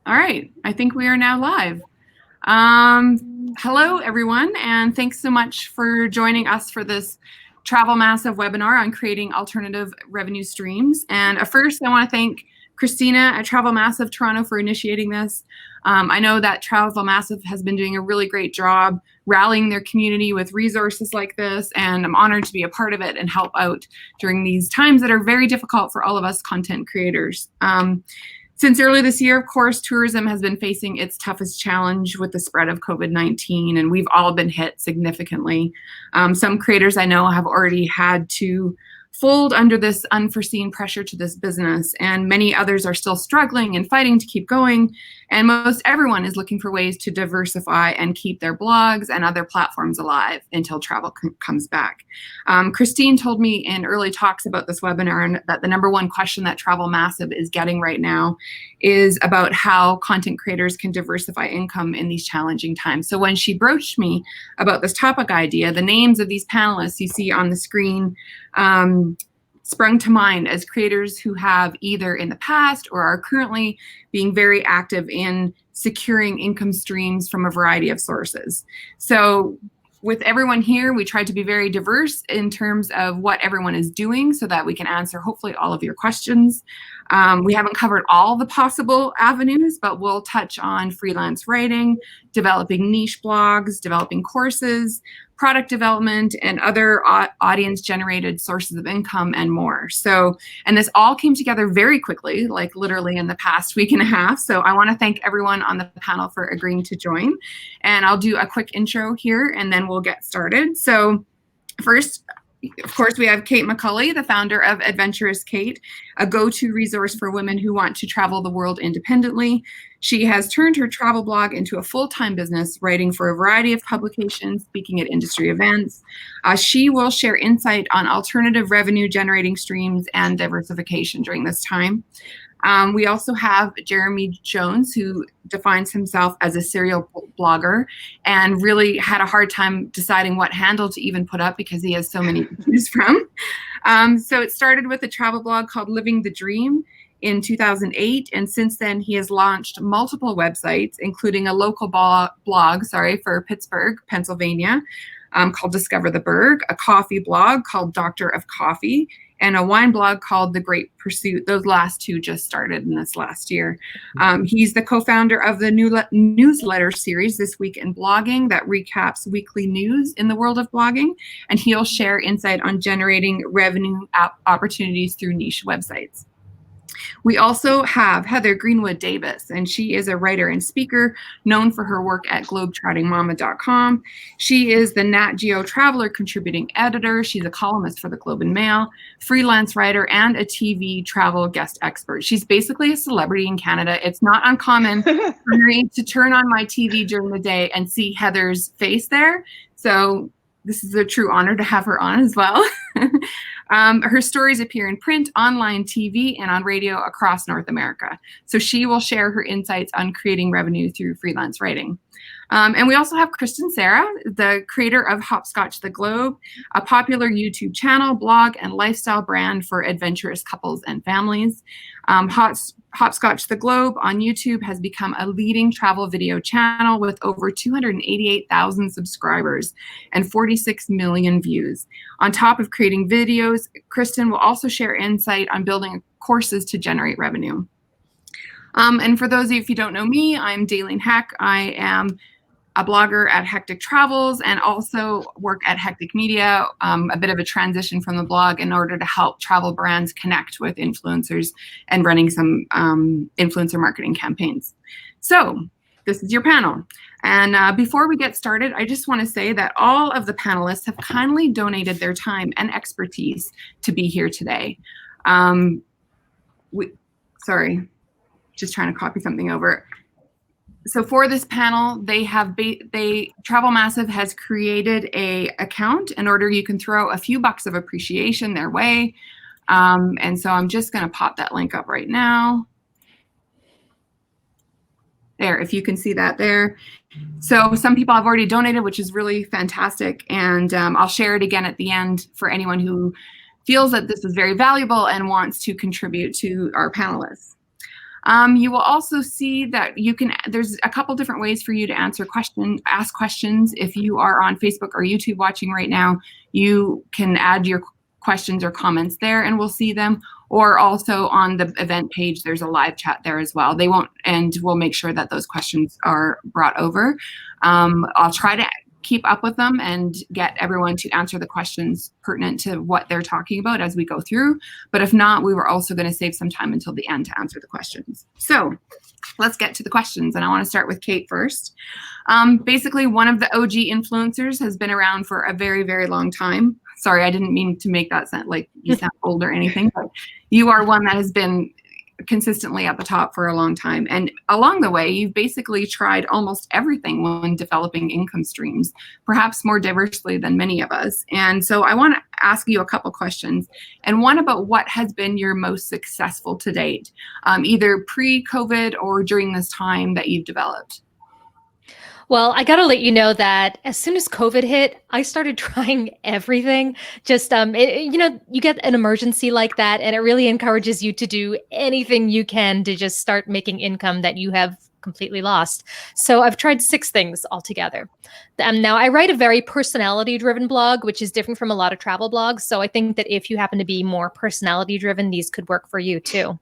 All right, I think we are now live. Hello, everyone, and thanks so much for joining us for this Travel Massive webinar on creating alternative revenue streams. And first, I want to thank Christina at Travel Massive Toronto for initiating this. I know that Travel Massive has been doing a really great job rallying their community with resources like this, and I'm honored to be a part of it and help out during these times that are very difficult for all of us content creators. Since early this year, of course, tourism has been facing its toughest challenge with the spread of COVID-19, and we've all been hit significantly. Some creators I know have already had to fold under this unforeseen pressure to this business, and many others are still struggling and fighting to keep going, and most everyone is looking for ways to diversify and keep their blogs and other platforms alive until travel comes back. Christine told me in early talks about this webinar that the number one question that Travel Massive is getting right now is about how content creators can diversify income in these challenging times. So when she broached me about this topic idea, the names of these panelists you see on the screen sprung to mind as creators who have either in the past or are currently being very active in securing income streams from a variety of sources. So with everyone here, we tried to be very diverse in terms of what everyone is doing so that we can answer hopefully all of your questions. We haven't covered all the possible avenues, but we'll touch on freelance writing, developing niche blogs, developing courses, product development, and other audience-generated sources of income and more. So, and this all came together very quickly, like literally in the past week and a half. So I want to thank everyone on the panel for agreeing to join. And I'll do a quick intro here, and then we'll get started. So first, of course, we have Kate McCulley, the founder of Adventurous Kate, a go-to resource for women who want to travel the world independently. She has turned her travel blog into a full-time business, writing for a variety of publications, speaking at industry events. She will share insight on alternative revenue-generating streams and diversification during this time. We also have Jeremy Jones, who defines himself as a serial blogger and really had a hard time deciding what handle to even put up because he has so many to choose from. So it started with a travel blog called Living the Dream in 2008, and since then he has launched multiple websites, including a local blog for Pittsburgh, Pennsylvania, called Discover the Berg, a coffee blog called Doctor of Coffee, and a wine blog called The Great Pursuit. Those last two just started in this last year. He's the co-founder of the newsletter series, This Week in Blogging, that recaps weekly news in the world of blogging, and he'll share insight on generating revenue opportunities through niche websites. We also have Heather Greenwood Davis, and she is a writer and speaker known for her work at globetrottingmama.com. She is the Nat Geo Traveler contributing editor. She's a columnist for the Globe and Mail, freelance writer, and a TV travel guest expert. She's basically a celebrity in Canada. It's not uncommon for me to turn on my TV during the day and see Heather's face there. So this is a true honor to have her on as well. Her stories appear in print, online, TV, and on radio across North America. So she will share her insights on creating revenue through freelance writing. And we also have Kristen Sarah, the creator of Hopscotch the Globe, a popular YouTube channel, blog, and lifestyle brand for adventurous couples and families. Hopscotch the Globe on YouTube has become a leading travel video channel with over 288,000 subscribers and 46 million views. On top of creating videos, Kristen will also share insight on building courses to generate revenue. And for those of you, if you don't know me, I'm Dalene Heck. I am a blogger at Hectic Travels and also work at Hectic Media, a bit of a transition from the blog in order to help travel brands connect with influencers and running some influencer marketing campaigns. So this is your panel. And before we get started, I just want to say that all of the panelists have kindly donated their time and expertise to be here today. Sorry, just trying to copy something over. So for this panel, Travel Massive has created a account in order you can throw a few bucks of appreciation their way. And so I'm just going to pop that link up right now. There, if you can see that there. So some people have already donated, which is really fantastic. And I'll share it again at the end for anyone who feels that this is very valuable and wants to contribute to our panelists. You will also see that there's a couple different ways for you to ask questions. If you are on Facebook or YouTube watching right now, you can add your questions or comments there and we'll see them. Or also on the event page, there's a live chat there as well. We'll make sure that those questions are brought over. I'll try to keep up with them and get everyone to answer the questions pertinent to what they're talking about as we go through. But if not, we were also going to save some time until the end to answer the questions. So let's get to the questions. And I want to start with Kate first. Basically, one of the OG influencers has been around for a very, very long time. Sorry, I didn't mean to make that sound like you sound old or anything, but you are one that has been consistently at the top for a long time. And along the way, you've basically tried almost everything when developing income streams, perhaps more diversely than many of us. And so I want to ask you a couple questions, and one about what has been your most successful to date, either pre-COVID or during this time that you've developed. Well, I got to let you know that as soon as COVID hit, I started trying everything. Just, you get an emergency like that, and it really encourages you to do anything you can to just start making income that you have completely lost. So I've tried 6 things altogether. Now, I write a very personality-driven blog, which is different from a lot of travel blogs. So I think that if you happen to be more personality-driven, these could work for you too.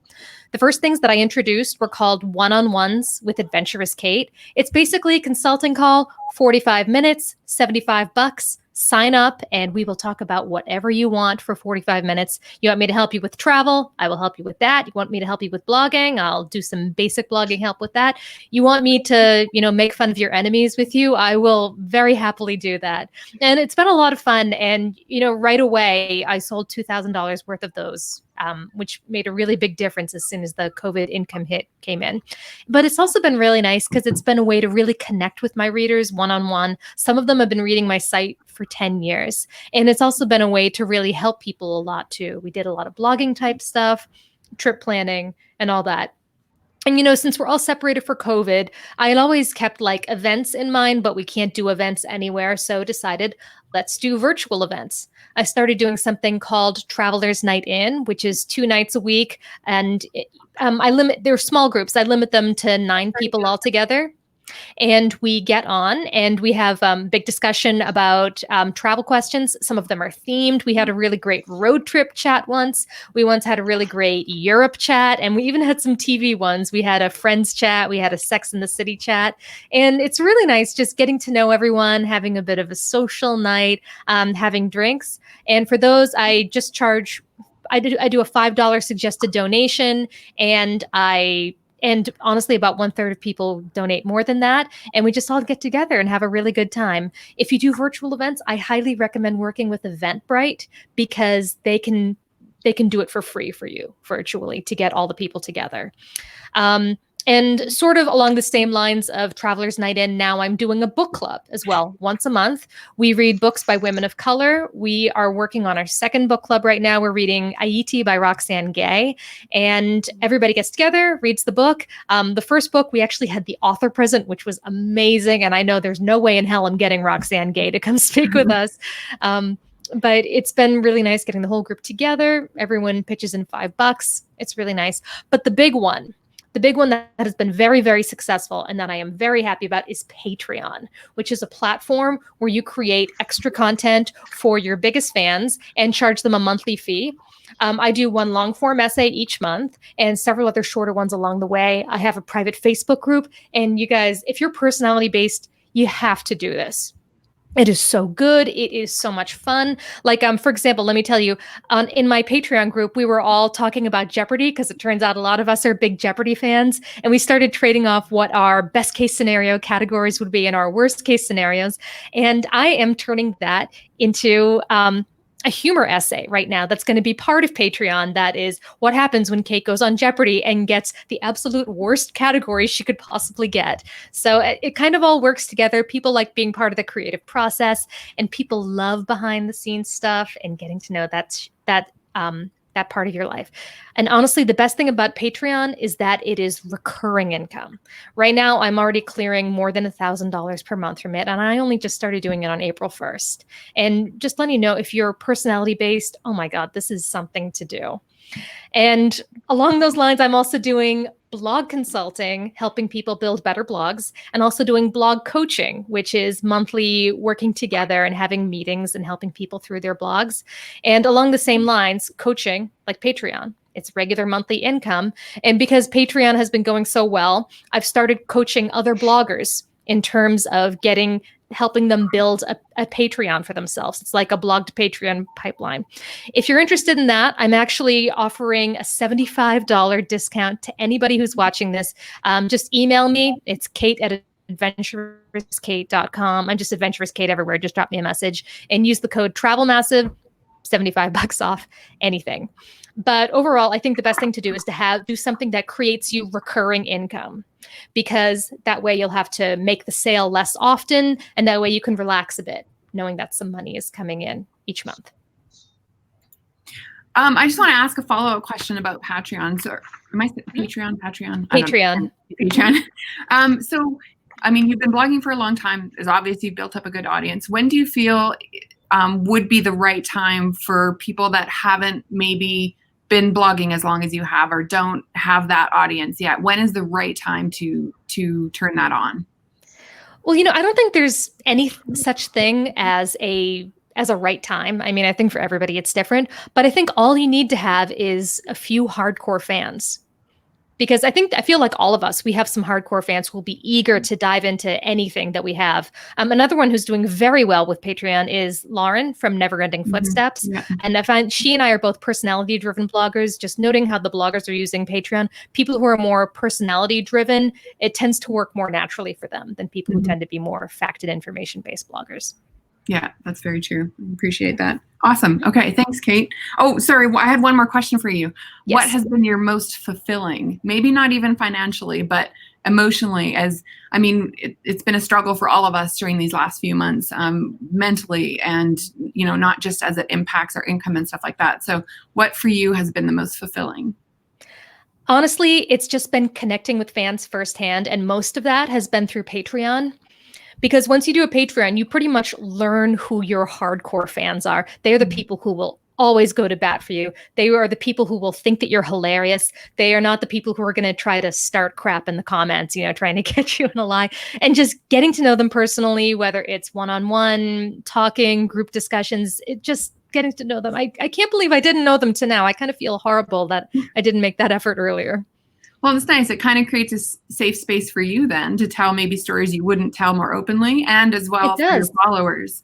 The first things that I introduced were called one-on-ones with Adventurous Kate. It's basically a consulting call, 45 minutes, $75. Sign up and we will talk about whatever you want for 45 minutes. You want me to help you with travel? I will help you with that. You want me to help you with blogging? I'll do some basic blogging help with that. You want me to, make fun of your enemies with you? I will very happily do that. And it's been a lot of fun. And, right away, I sold $2,000 worth of those, which made a really big difference as soon as the COVID income hit came in. But it's also been really nice because it's been a way to really connect with my readers one-on-one. Some of them have been reading my site for 10 years. And it's also been a way to really help people a lot too. We did a lot of blogging type stuff, trip planning, and all that. And, since we're all separated for COVID, I had always kept events in mind, but we can't do events anywhere. So decided, let's do virtual events. I started doing something called Traveler's Night In, which is 2 nights a week. And they're small groups. I limit them to 9 people altogether. And we get on and we have big discussion about travel questions. Some of them are themed. We had a really great road trip chat once. We once had a really great Europe chat. And we even had some TV ones. We had a Friends chat. We had a Sex and the City chat. And it's really nice just getting to know everyone, having a bit of a social night, having drinks. And for those, I just charge, I do a $5 suggested donation, and honestly, about 1/3 of people donate more than that. And we just all get together and have a really good time. If you do virtual events, I highly recommend working with Eventbrite because they can do it for free for you virtually to get all the people together. And sort of along the same lines of Traveler's Night In, now I'm doing a book club as well. Once a month, we read books by women of color. We are working on our 2nd book club right now. We're reading Aiti by Roxane Gay. And everybody gets together, reads the book. The first book, we actually had the author present, which was amazing. And I know there's no way in hell I'm getting Roxane Gay to come speak with us. But it's been really nice getting the whole group together. Everyone pitches in $5. It's really nice. But the big one that has been very, very successful and that I am very happy about is Patreon, which is a platform where you create extra content for your biggest fans and charge them a monthly fee. I do 1 long form essay each month and several other shorter ones along the way. I have a private Facebook group. And you guys, if you're personality based, you have to do this. It is so good. It is so much fun. For example, let me tell you, in my Patreon group, we were all talking about Jeopardy because it turns out a lot of us are big Jeopardy fans. And we started trading off what our best case scenario categories would be and our worst case scenarios. And I am turning that into a humor essay right now that's going to be part of Patreon. That is what happens when Kate goes on Jeopardy and gets the absolute worst category she could possibly get. So it kind of all works together. People like being part of the creative process, and people love behind the scenes stuff and getting to know that part of your life. And honestly, the best thing about Patreon is that it is recurring income. Right now, I'm already clearing more than $1,000 per month from it. And I only just started doing it on April 1st. And just letting you know, if you're personality based, oh my God, this is something to do. And along those lines, I'm also doing blog consulting, helping people build better blogs, and also doing blog coaching, which is monthly working together and having meetings and helping people through their blogs. And along the same lines, coaching like Patreon. It's regular monthly income. And because Patreon has been going so well, I've started coaching other bloggers in terms of helping them build a Patreon for themselves. It's like a blog to Patreon pipeline. If you're interested in that, I'm actually offering a $75 discount to anybody who's watching this. Just email me. It's kate@adventurouskate.com. I'm just Adventurous Kate everywhere. Just drop me a message and use the code TravelMassive, $75 off anything. But overall, I think the best thing to do is to do something that creates you recurring income, because that way you'll have to make the sale less often, and that way you can relax a bit, knowing that some money is coming in each month. I just want to ask a follow-up question about Patreon. So, am I Patreon? Patreon. So, I mean, you've been blogging for a long time. As obviously you've built up a good audience. When do you feel would be the right time for people that haven't maybe been blogging as long as you have, or don't have that audience yet? When is the right time to turn that on? Well, I don't think there's any such thing as a right time. I mean, I think for everybody it's different, but I think all you need to have is a few hardcore fans. Because I feel like all of us, we have some hardcore fans who will be eager to dive into anything that we have. Another one who's doing very well with Patreon is Lauren from Never Ending Footsteps. Yeah. And I find she and I are both personality-driven bloggers. Just noting how the bloggers are using Patreon. People who are more personality-driven, it tends to work more naturally for them than people who tend to be more fact and information-based bloggers. Yeah, that's very true. I appreciate that. Awesome. Okay, thanks, Kate. Oh, sorry, I had one more question for you. Yes. What has been your most fulfilling, maybe not even financially, but emotionally? It's been a struggle for all of us during these last few months, mentally, and not just as it impacts our income and stuff like that. So what for you has been the most fulfilling? Honestly, it's just been connecting with fans firsthand, and most of that has been through Patreon. Because once you do a Patreon, you pretty much learn who your hardcore fans are. They are the people who will always go to bat for you. They are the people who will think that you're hilarious. They are not the people who are going to try to start crap in the comments, trying to get you in a lie. And just getting to know them personally, whether it's one-on-one, talking, group discussions, just getting to know them. I can't believe I didn't know them to now. I kind of feel horrible that I didn't make that effort earlier. Well, it's nice. It kind of creates a safe space for you then to tell maybe stories you wouldn't tell more openly, and as well for your followers.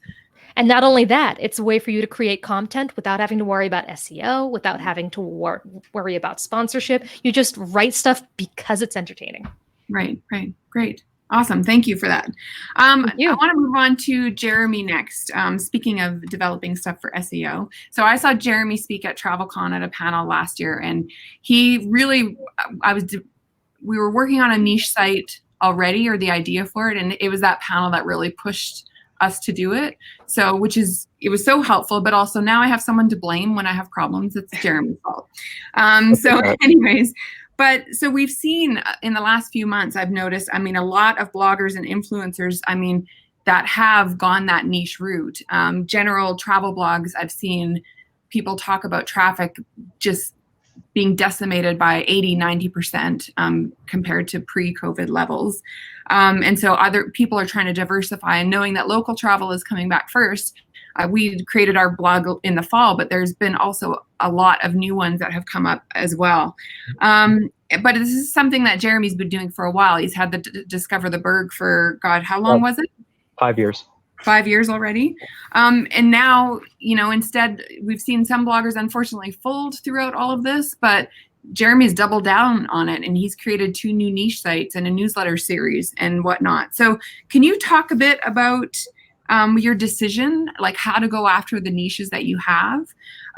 And not only that, it's a way for you to create content without having to worry about SEO, without having to worry about sponsorship. You just write stuff because it's entertaining. Right. Great. Awesome. Thank you for that. I want to move on to Jeremy next. Speaking of developing stuff for SEO. So I saw Jeremy speak at TravelCon at a panel last year, and he really, we were working on a niche site already, or the idea for it. And it was that panel that really pushed us to do it. So, it was so helpful, but also now I have someone to blame when I have problems. It's Jeremy's fault. Anyways, but so we've seen in the last few months, I've noticed, a lot of bloggers and influencers, that have gone that niche route. General travel blogs, I've seen people talk about traffic just being decimated by 80-90% compared to pre-COVID levels. And so other people are trying to diversify, and knowing that local travel is coming back first, we created our blog in the fall, but there's been also a lot of new ones that have come up as well. But this is something that Jeremy's been doing for a while. He's had the Discover the Berg for, God, how long was it? 5 years. 5 years already. And now, instead, we've seen some bloggers unfortunately fold throughout all of this, but Jeremy's doubled down on it, and he's created 2 new niche sites and a newsletter series and whatnot. So can you talk a bit about your decision, like how to go after the niches that you have,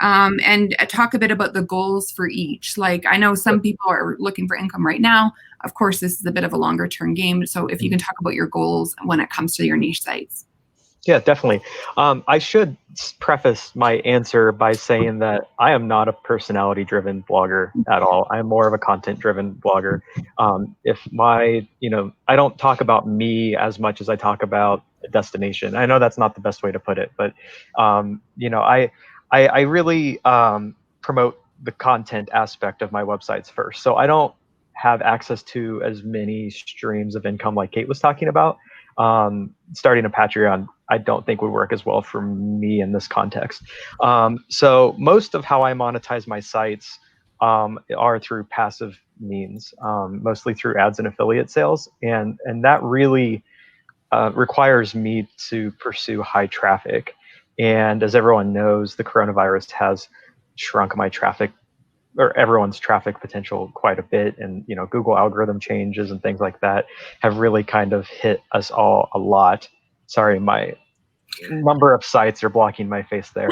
and talk a bit about the goals for each? Like, I know some people are looking for income right now. Of course, this is a bit of a longer term game. So if you can talk about your goals when it comes to your niche sites. Yeah, definitely. I should preface my answer by saying that I am not a personality-driven blogger at all. I'm more of a content-driven blogger. I don't talk about me as much as I talk about a destination. I know that's not the best way to put it, but I really promote the content aspect of my websites first. So I don't have access to as many streams of income like Kate was talking about. Starting a Patreon, I don't think would work as well for me in this context. So most of how I monetize my sites are through passive means, mostly through ads and affiliate sales, and that really requires me to pursue high traffic. And as everyone knows, the coronavirus has shrunk my traffic, or everyone's traffic potential, quite a bit. And Google algorithm changes and things like that have really kind of hit us all a lot. Sorry, my number of sites are blocking my face there.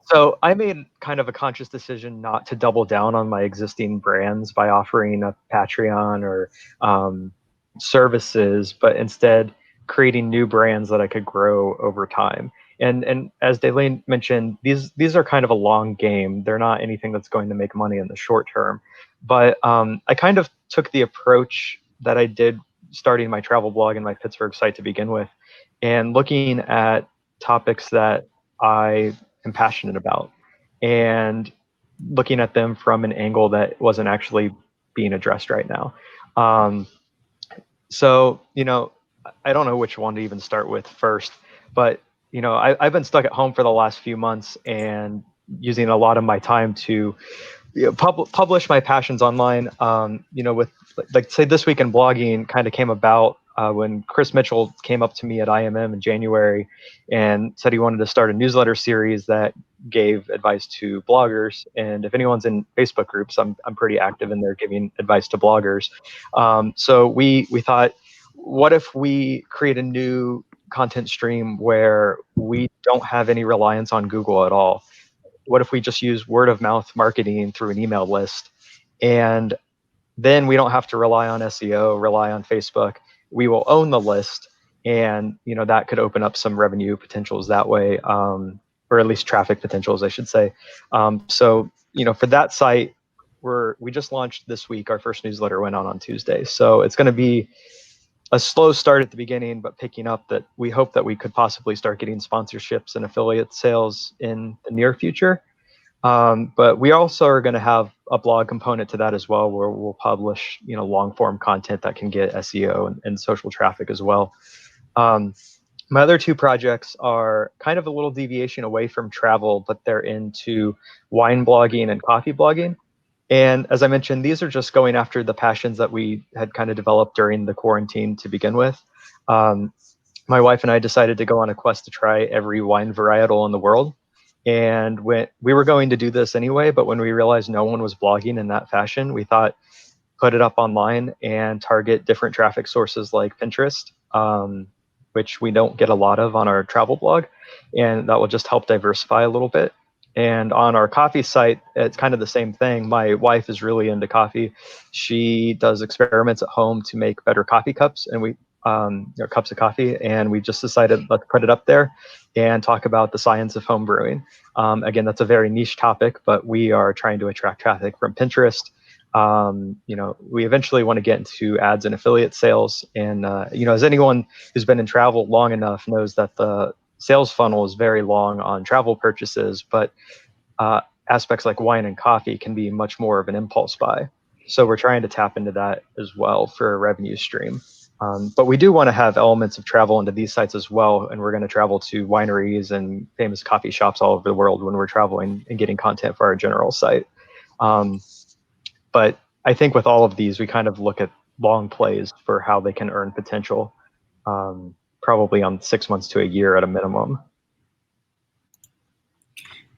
So I made kind of a conscious decision not to double down on my existing brands by offering a Patreon or services, but instead creating new brands that I could grow over time. And as Dalene mentioned, these are kind of a long game. They're not anything that's going to make money in the short term. But I kind of took the approach that I did starting my travel blog and my Pittsburgh site to begin with, and looking at topics that I am passionate about and looking at them from an angle that wasn't actually being addressed right now. So, I don't know which one to even start with first, but, I've been stuck at home for the last few months and using a lot of my time to publish my passions online. With like say This Week in Blogging kind of came about when Chris Mitchell came up to me at IMM in January and said he wanted to start a newsletter series that gave advice to bloggers. And if anyone's in Facebook groups, I'm pretty active in there giving advice to bloggers. So we thought, what if we create a new content stream where we don't have any reliance on Google at all? What if we just use word of mouth marketing through an email list? And then we don't have to rely on SEO, rely on Facebook. We will own the list, and that could open up some revenue potentials that way, or at least traffic potentials, I should say. So for that site, we just launched this week. Our first newsletter went on Tuesday, so it's going to be a slow start at the beginning, but picking up. That we hope that we could possibly start getting sponsorships and affiliate sales in the near future. But we also are going to have a blog component to that as well, where we'll publish, long form content that can get SEO and social traffic as well. My other two projects are kind of a little deviation away from travel, but they're into wine blogging and coffee blogging. And as I mentioned, these are just going after the passions that we had kind of developed during the quarantine to begin with. My wife and I decided to go on a quest to try every wine varietal in the world. And when we were going to do this anyway, but when we realized no one was blogging in that fashion, we thought, put it up online and target different traffic sources like Pinterest, which we don't get a lot of on our travel blog. And that will just help diversify a little bit. And on our coffee site, it's kind of the same thing. My wife is really into coffee. She does experiments at home to make better coffee cups, and cups of coffee. And we just decided, let's put it up there and talk about the science of home brewing. Again, that's a very niche topic, but we are trying to attract traffic from Pinterest. We eventually want to get into ads and affiliate sales. And, as anyone who's been in travel long enough knows that the sales funnel is very long on travel purchases, but aspects like wine and coffee can be much more of an impulse buy. So we're trying to tap into that as well for a revenue stream. But we do want to have elements of travel into these sites as well. And we're going to travel to wineries and famous coffee shops all over the world when we're traveling and getting content for our general site. But I think with all of these, we kind of look at long plays for how they can earn potential, probably on 6 months to a year at a minimum.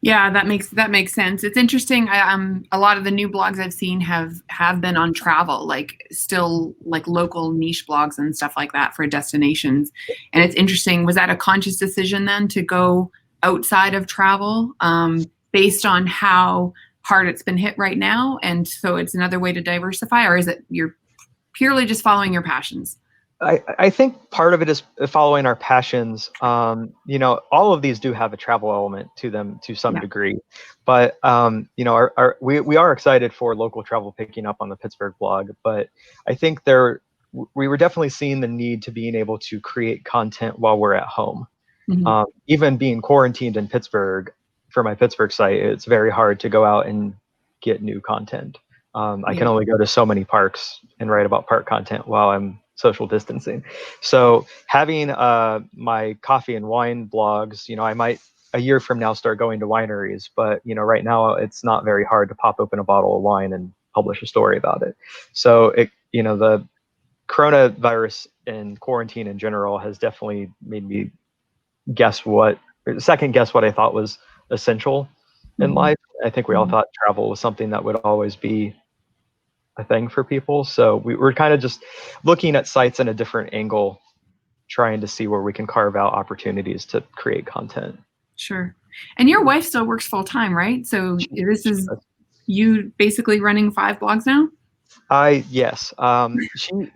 Yeah, that makes sense. It's interesting. A lot of the new blogs I've seen have been on travel, still local niche blogs and stuff like that for destinations. And it's interesting. Was that a conscious decision then to go outside of travel, based on how hard it's been hit right now? And so it's another way to diversify, or is it you're purely just following your passions? I think part of it is following our passions. All of these do have a travel element to them to some degree, but we are excited for local travel picking up on the Pittsburgh blog. But I think we were definitely seeing the need to being able to create content while we're at home. Mm-hmm. Even being quarantined in Pittsburgh for my Pittsburgh site, it's very hard to go out and get new content. I can only go to so many parks and write about park content while I'm social distancing. So having my coffee and wine blogs, I might a year from now start going to wineries, but right now it's not very hard to pop open a bottle of wine and publish a story about it. So the coronavirus and quarantine in general has definitely made me second guess what I thought was essential in life. I think we all thought travel was something that would always be a thing for people. So we were kind of just looking at sites in a different angle, trying to see where we can carve out opportunities to create content. Sure. And your wife still works full time, right? So this is you basically running 5 blogs now? Yes.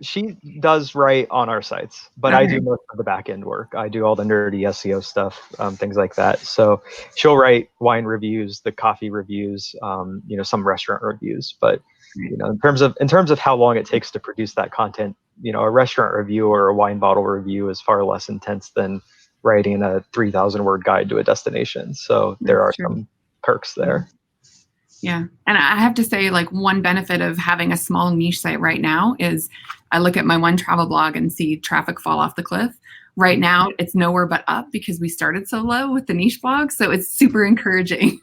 She does write on our sites, but I do most of the back end work. I do all the nerdy SEO stuff, things like that. So she'll write wine reviews, the coffee reviews, some restaurant reviews. But in terms of how long it takes to produce that content, a restaurant review or a wine bottle review is far less intense than writing a 3,000 word guide to a destination. So there are some perks there. Yeah. And I have to say, like, one benefit of having a small niche site right now is I look at my one travel blog and see traffic fall off the cliff. Right now, it's nowhere but up because we started so low with the niche blog. So it's super encouraging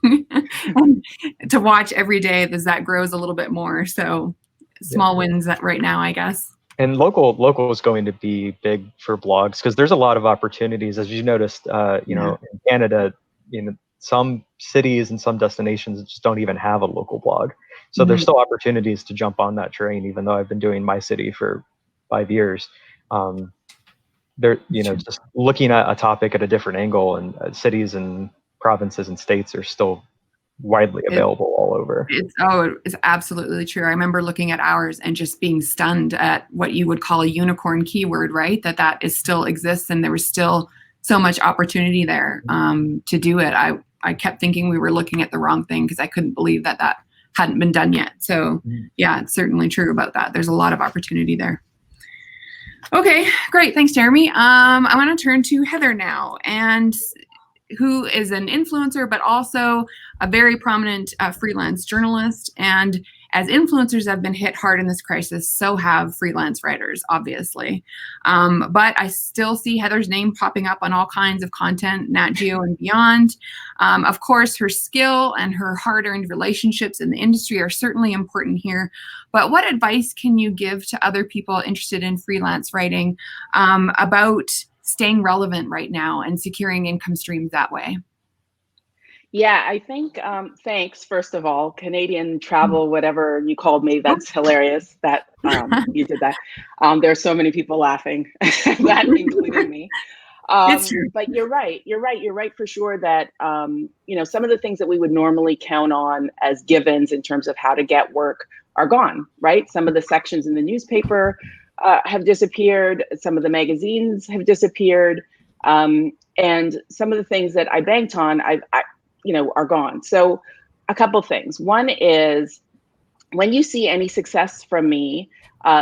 to watch every day as that grows a little bit more. So small wins right now, I guess. And local is going to be big for blogs because there's a lot of opportunities, as you noticed, in Canada, some cities and some destinations just don't even have a local blog. So there's still opportunities to jump on that train, even though I've been doing my city for 5 years. Just looking at a topic at a different angle, and cities and provinces and states are still widely available all over. It's absolutely true. I remember looking at ours and just being stunned at what you would call a unicorn keyword, right? That is still exists, and there was still so much opportunity there to do it. I kept thinking we were looking at the wrong thing because I couldn't believe that hadn't been done yet. So yeah, it's certainly true about that. There's a lot of opportunity there. Okay, great. Thanks, Jeremy. I want to turn to Heather now, and who is an influencer, but also a very prominent freelance journalist. And as influencers have been hit hard in this crisis, so have freelance writers, obviously. But I still see Heather's name popping up on all kinds of content, Nat Geo and beyond. Of course, her skill and her hard-earned relationships in the industry are certainly important here. But what advice can you give to other people interested in freelance writing about staying relevant right now and securing income streams that way? Yeah, I think, thanks, first of all, Canadian travel, whatever you called me, that's hilarious that you did that. There are so many people laughing, that including me. But you're right for sure that, some of the things that we would normally count on as givens in terms of how to get work are gone, right? Some of the sections in the newspaper have disappeared. Some of the magazines have disappeared. And some of the things that I banked on, are gone. So a couple things. One is when you see any success from me,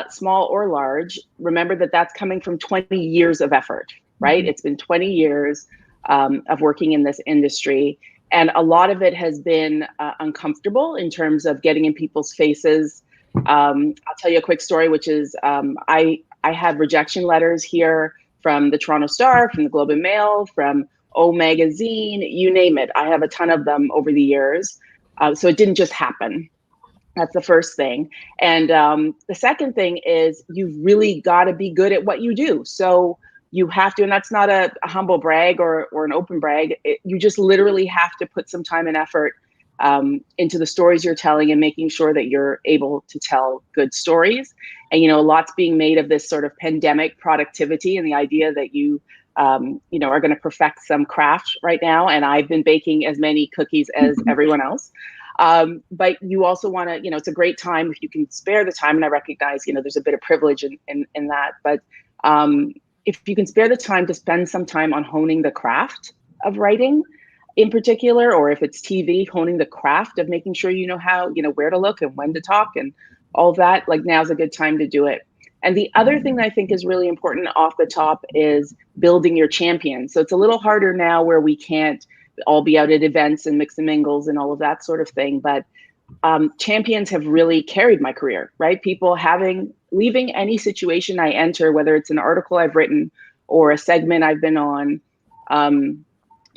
small or large, remember that that's coming from 20 years of effort, right? It's been 20 years of working in this industry. And a lot of it has been uncomfortable in terms of getting in people's faces. I'll tell you a quick story, which is I have rejection letters here from the Toronto Star, from the Globe and Mail, from O Magazine, you name it. I have a ton of them over the years. So it didn't just happen. That's the first thing. And the second thing is you've really got to be good at what you do. So you have to, and that's not a humble brag or an open brag. You just literally have to put some time and effort into the stories you're telling and making sure that you're able to tell good stories. And, lots being made of this sort of pandemic productivity and the idea that you are going to perfect some craft right now. And I've been baking as many cookies as everyone else. But you also want to, it's a great time if you can spare the time. And I recognize, there's a bit of privilege in that. But if you can spare the time to spend some time on honing the craft of writing in particular, or if it's TV, honing the craft of making sure you know how, where to look and when to talk and all that, like now's a good time to do it. And the other thing that I think is really important off the top is building your champion. So it's a little harder now where we can't all be out at events and mix and mingles and all of that sort of thing. But champions have really carried my career, right? People leaving any situation I enter, whether it's an article I've written or a segment I've been on,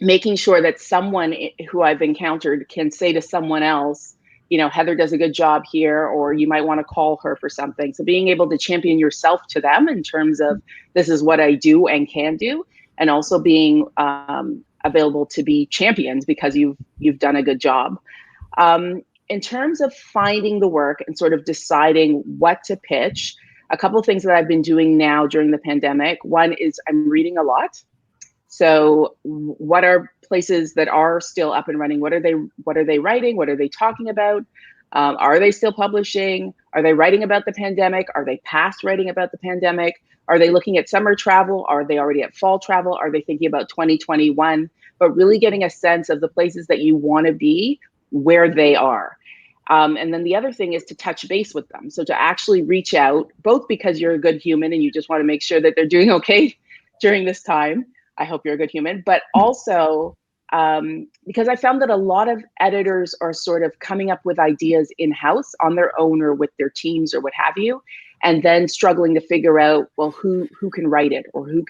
making sure that someone who I've encountered can say to someone else, Heather does a good job here, or you might want to call her for something. So being able to champion yourself to them in terms of this is what I do and can do, and also being available to be champions because you've done a good job. In terms of finding the work and sort of deciding what to pitch, a couple of things that I've been doing now during the pandemic. One is I'm reading a lot. So what are places that are still up and running? What are they writing? What are they talking about? Are they still publishing? Are they writing about the pandemic? Are they past writing about the pandemic? Are they looking at summer travel? Are they already at fall travel? Are they thinking about 2021? But really getting a sense of the places that you want to be, where they are. And then the other thing is to touch base with them. So to actually reach out, both because you're a good human and you just want to make sure that they're doing okay during this time. I hope you're a good human, but also because I found that a lot of editors are sort of coming up with ideas in-house on their own or with their teams or what have you, and then struggling to figure out, well, who can write it or who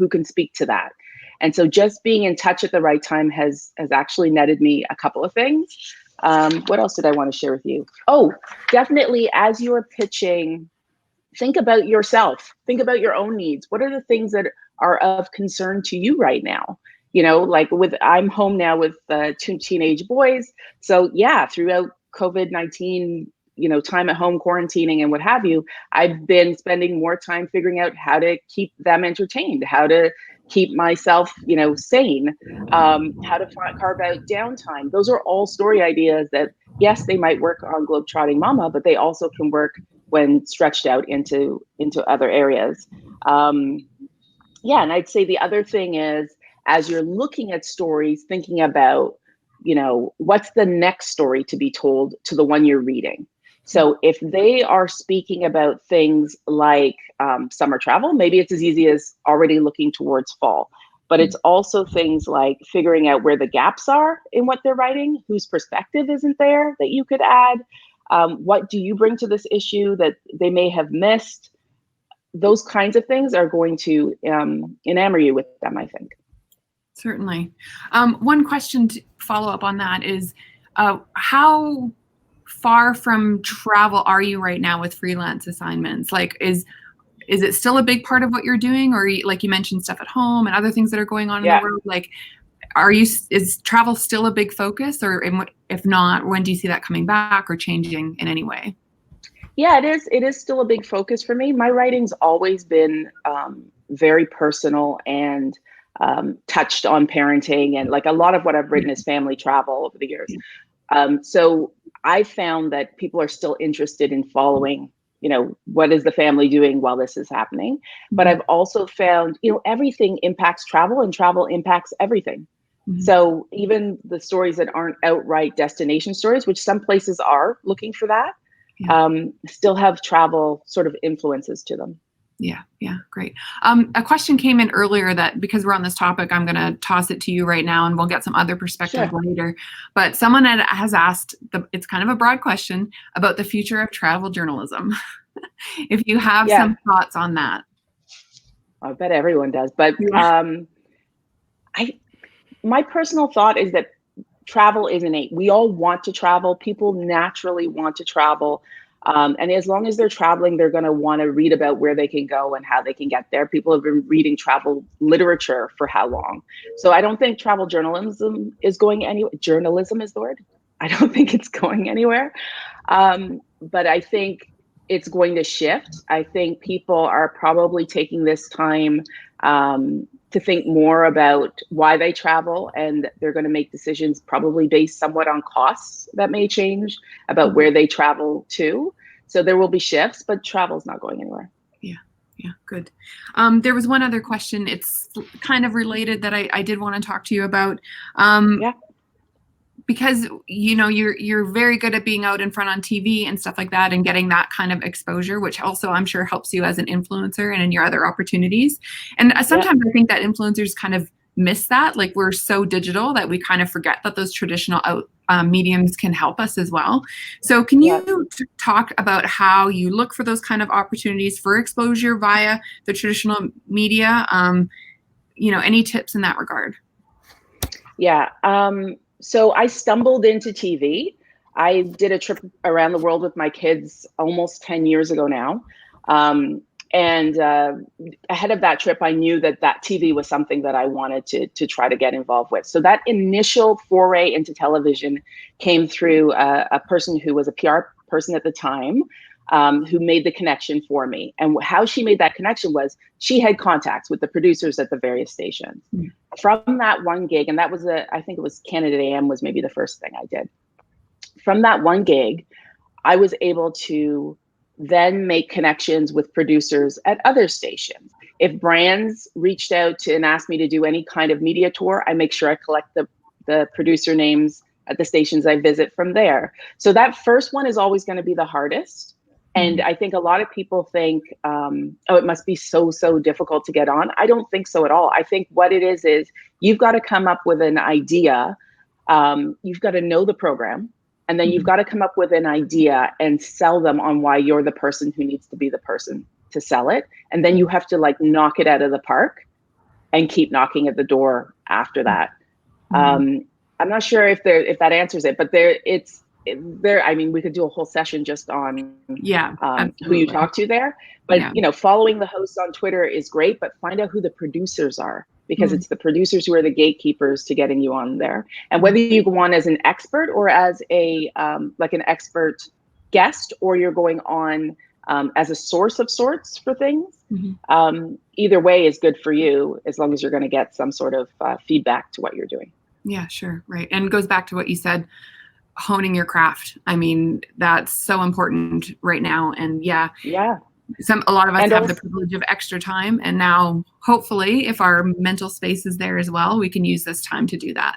can speak to that. And so just being in touch at the right time has actually netted me a couple of things. What else did I want to share with you? Oh, definitely as you're pitching, think about yourself, think about your own needs. What are the things that are of concern to you right now? Like I'm home now with 2 teenage boys. So yeah, throughout COVID-19, time at home, quarantining and what have you, I've been spending more time figuring out how to keep them entertained, how to keep myself, sane, how to carve out downtime. Those are all story ideas that, yes, they might work on Globetrotting Mama, but they also can work when stretched out into other areas. And I'd say the other thing is, as you're looking at stories, thinking about, what's the next story to be told to the one you're reading. So if they are speaking about things like summer travel, maybe it's as easy as already looking towards fall. But it's also things like figuring out where the gaps are in what they're writing, whose perspective isn't there that you could add. What do you bring to this issue that they may have missed? Those kinds of things are going to enamor you with them, I think. Certainly. One question to follow up on that is, how far from travel are you right now with freelance assignments? Like, is it still a big part of what you're doing, or like you mentioned stuff at home and other things that are going on in the world? Like, is travel still a big focus, or if not, when do you see that coming back or changing in any way? Yeah, it is still a big focus for me. My writing's always been very personal and touched on parenting, and like a lot of what I've written is family travel over the years. So I found that people are still interested in following, what is the family doing while this is happening? But I've also found, everything impacts travel and travel impacts everything. Mm-hmm. So even the stories that aren't outright destination stories, which some places are looking for that, still have travel sort of influences to them. Yeah, great. A question came in earlier that, because we're on this topic, I'm going to toss it to you right now, and we'll get some other perspective later. But someone has asked, it's kind of a broad question, about the future of travel journalism. If you have some thoughts on that. I bet everyone does. But my personal thought is that travel is innate. We all want to travel. People naturally want to travel. And as long as they're traveling, they're going to want to read about where they can go and how they can get there. People have been reading travel literature for how long? So I don't think travel journalism is going anywhere. Journalism is the word. I don't think it's going anywhere. But I think it's going to shift. I think people are probably taking this time to think more about why they travel, and they're going to make decisions probably based somewhat on costs that may change about where they travel to. So there will be shifts, but travel's not going anywhere. Yeah, good. There was one other question. It's kind of related that I did want to talk to you about. Because you're very good at being out in front on TV and stuff like that, and getting that kind of exposure, which also I'm sure helps you as an influencer and in your other opportunities. And sometimes I think that influencers kind of miss that. Like, we're so digital that we kind of forget that those traditional mediums can help us as well. So can you talk about how you look for those kind of opportunities for exposure via the traditional media? Any tips in that regard? Yeah. So I stumbled into TV. I did a trip around the world with my kids almost 10 years ago now. And ahead of that trip, I knew that TV was something that I wanted to try to get involved with. So that initial foray into television came through a person who was a PR person at the time, who made the connection for me. And how she made that connection was she had contacts with the producers at the various stations. Mm-hmm. From that one gig, and that was I think it was Canada AM was maybe the first thing I did. From that one gig, I was able to then make connections with producers at other stations. If brands reached out to and asked me to do any kind of media tour, I make sure I collect the producer names at the stations I visit from there. So that first one is always going to be the hardest. And I think a lot of people think, it must be so difficult to get on. I don't think so at all. I think what it is you've got to come up with an idea. You've got to know the program. And then you've got to come up with an idea and sell them on why you're the person who needs to be the person to sell it. And then you have to knock it out of the park and keep knocking at the door after that. I'm not sure if that answers it, but I mean, we could do a whole session just on who you talk to there. But following the hosts on Twitter is great, but find out who the producers are. Because it's the producers who are the gatekeepers to getting you on there. And whether you go on as an expert or as an expert guest, or you're going on as a source of sorts for things, either way is good for you, as long as you're going to get some sort of feedback to what you're doing. Yeah, sure. Right. And it goes back to what you said, honing your craft. I mean, that's so important right now. And a lot of us have the privilege of extra time, and now hopefully if our mental space is there as well, we can use this time to do that.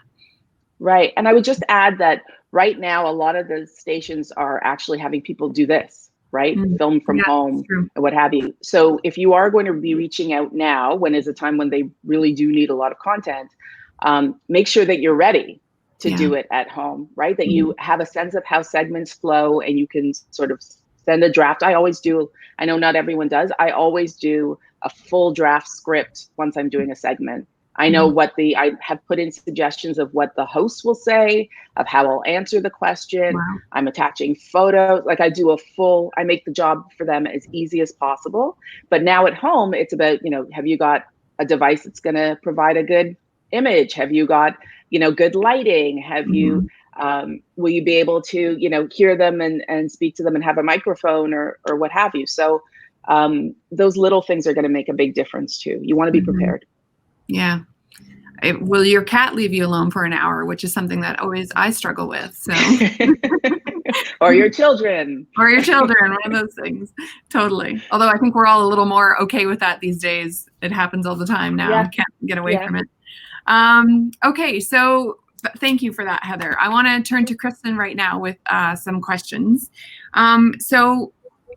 Right. And I would just add that right now, a lot of the stations are actually having people do this, right? Film from home and what have you. So if you are going to be reaching out now, when is a time when they really do need a lot of content, make sure that you're ready to do it at home, right? That you have a sense of how segments flow, and you can sort of send a draft. I always do. I know not everyone does. I always do a full draft script once I'm doing a segment. I know I have put in suggestions of what the host will say, of how I'll answer the question. Wow. I'm attaching photos. I make the job for them as easy as possible. But now at home, it's about, have you got a device that's going to provide a good image? Have you got, good lighting? Have you, will you be able to, hear them and speak to them and have a microphone or what have you? So those little things are going to make a big difference too. You want to be prepared. Yeah. Will your cat leave you alone for an hour, which is something that always I struggle with. So, or your children, one of those things. Totally. Although I think we're all a little more okay with that these days. It happens all the time now. Yeah. Can't get away from it. Okay. So thank you for that, Heather. I want to turn to Kristen right now with some questions. So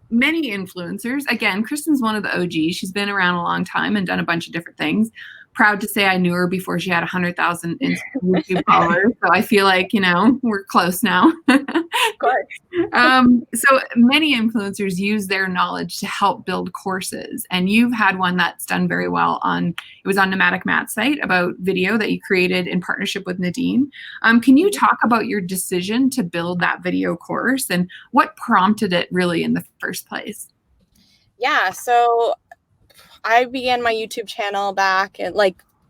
many influencers, again, Kristen's one of the OGs. She's been around a long time and done a bunch of different things. Proud to say I knew her before she had 100,000 YouTube followers. So I feel like, we're close now. Of course. So many influencers use their knowledge to help build courses. And you've had one that's done very well it was on Nomadic Matt's site about video that you created in partnership with Nadine. Can you talk about your decision to build that video course and what prompted it really in the first place? Yeah, so I began my YouTube channel back at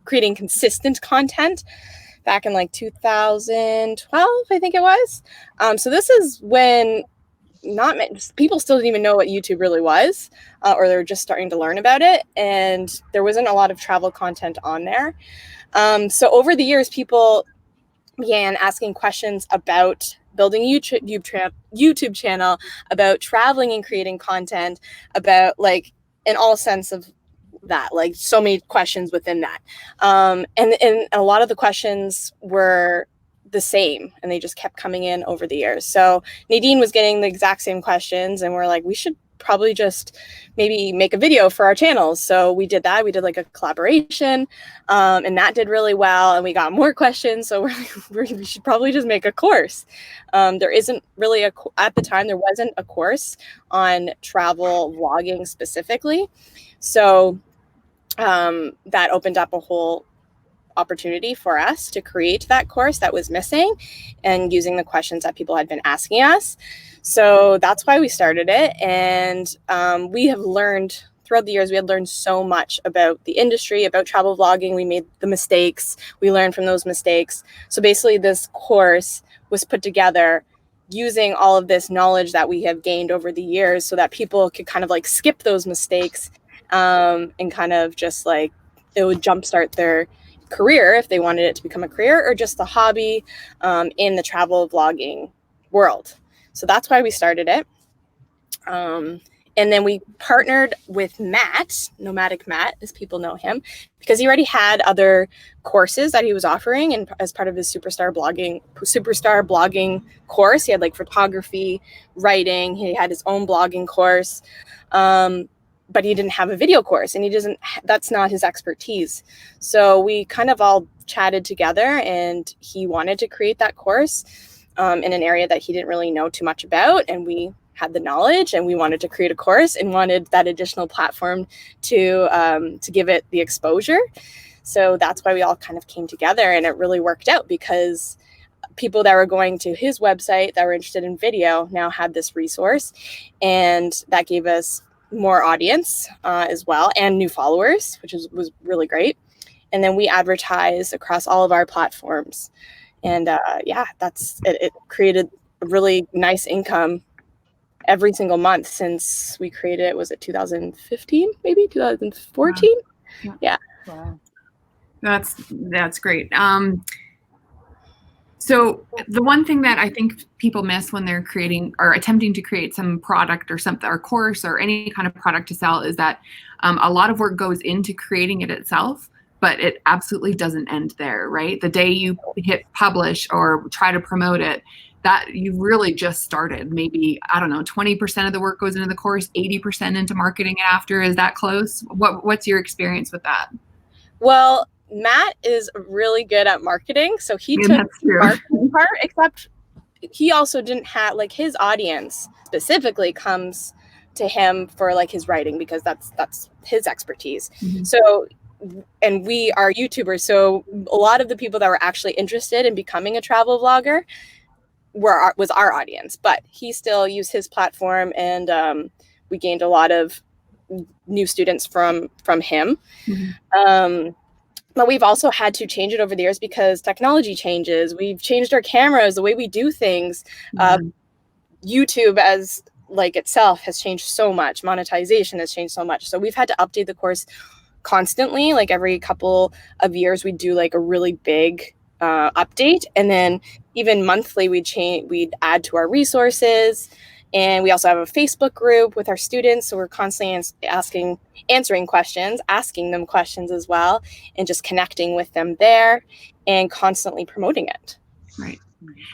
creating consistent content back in 2012, I think it was. So this is when people still didn't even know what YouTube really was, or they're just starting to learn about it. And there wasn't a lot of travel content on there. So over the years, people began asking questions about building a YouTube channel, about traveling and creating content, about in all sense of that, so many questions within that. And a lot of the questions were the same, and they just kept coming in over the years. So Nadine was getting the exact same questions, and we're like, we should probably just maybe make a video for our channels. So we did that. We did like a collaboration, and that did really well. And we got more questions. So we should probably just make a course. There isn't really at the time, there wasn't a course on travel vlogging specifically. So that opened up a whole opportunity for us to create that course that was missing and using the questions that people had been asking us. So that's why we started it. And we have learned throughout the years, we had learned so much about the industry, about travel vlogging. We made the mistakes. We learned from those mistakes. So basically this course was put together using all of this knowledge that we have gained over the years so that people could kind of like skip those mistakes and kind of just like, it would jumpstart their career if they wanted it to become a career or just a hobby in the travel vlogging world. So that's why we started it. And then we partnered with Matt, Nomadic Matt, as people know him, because he already had other courses that he was offering, and as part of his superstar blogging course, he had like photography, writing. He had his own blogging course, but he didn't have a video course, and that's not his expertise. So we kind of all chatted together, and he wanted to create that course in an area that he didn't really know too much about, and we had the knowledge, and we wanted to create a course and wanted that additional platform to give it the exposure. So that's why we all kind of came together, and it really worked out because people that were going to his website that were interested in video now had this resource, and that gave us more audience as well, and new followers, which was really great. And then we advertised across all of our platforms, and it created a really nice income every single month since we created it. Was it 2015, maybe 2014? Wow. Yeah. Wow. That's great. So the one thing that I think people miss when they're creating or attempting to create some product or something, or course or any kind of product to sell, is that a lot of work goes into creating it itself, but it absolutely doesn't end there, right? The day you hit publish or try to promote it, that you really just started. Maybe, I don't know, 20% of the work goes into the course, 80% into marketing it after. Is that close? What's your experience with that? Well, Matt is really good at marketing, so he took the marketing part, except he also didn't have, like, his audience specifically comes to him for like his writing, because that's his expertise. Mm-hmm. So, and we are YouTubers, so a lot of the people that were actually interested in becoming a travel vlogger was our audience, but he still used his platform, and we gained a lot of new students from him. Mm-hmm. But we've also had to change it over the years because technology changes. We've changed our cameras, the way we do things. Mm-hmm. YouTube as like itself has changed so much. Monetization has changed so much. So we've had to update the course constantly. Like every couple of years, we do like a really big update, and then even monthly we'd add to our resources. And we also have a Facebook group with our students, so we're constantly answering questions, asking them questions as well, and just connecting with them there and constantly promoting it. Right.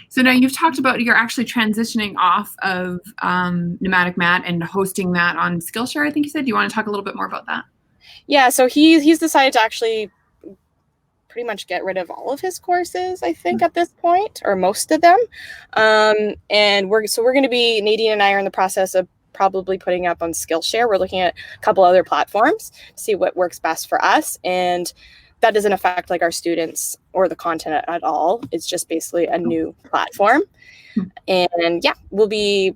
So now you've talked about you're actually transitioning off of Nomadic Matt and hosting that on Skillshare, I think you said. Do you want to talk a little bit more about that? Yeah, so he's decided to actually pretty much get rid of all of his courses, I think, at this point, or most of them. And we're going to be, Nadine and I are in the process of probably putting up on Skillshare. We're looking at a couple other platforms to see what works best for us. And that doesn't affect like our students or the content at all. It's just basically a new platform. And yeah, we'll be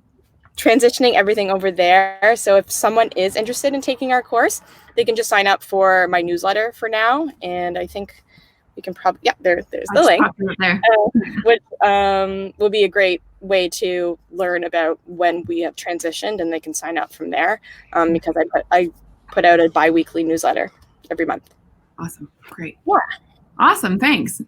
transitioning everything over there. So if someone is interested in taking our course, they can just sign up for my newsletter for now. And I think we can probably, there's the link, which will be a great way to learn about when we have transitioned, and they can sign up from there because I put out a bi-weekly newsletter every month. Awesome. Great. Yeah. Awesome. Thanks.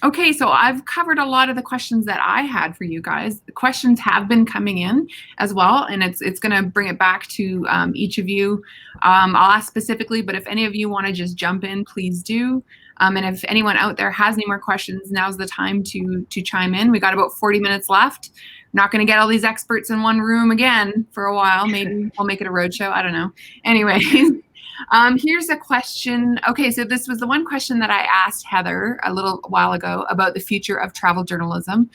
Okay. So I've covered a lot of the questions that I had for you guys. The questions have been coming in as well, and it's going to bring it back to each of you. I'll ask specifically, but if any of you want to just jump in, please do. And if anyone out there has any more questions, now's the time to chime in. We got about 40 minutes left. not going to get all these experts in one room again for a while. Maybe we'll make it a roadshow. I don't know. Anyway, here's a question. Okay, so this was the one question that I asked Heather a little while ago about the future of travel journalism.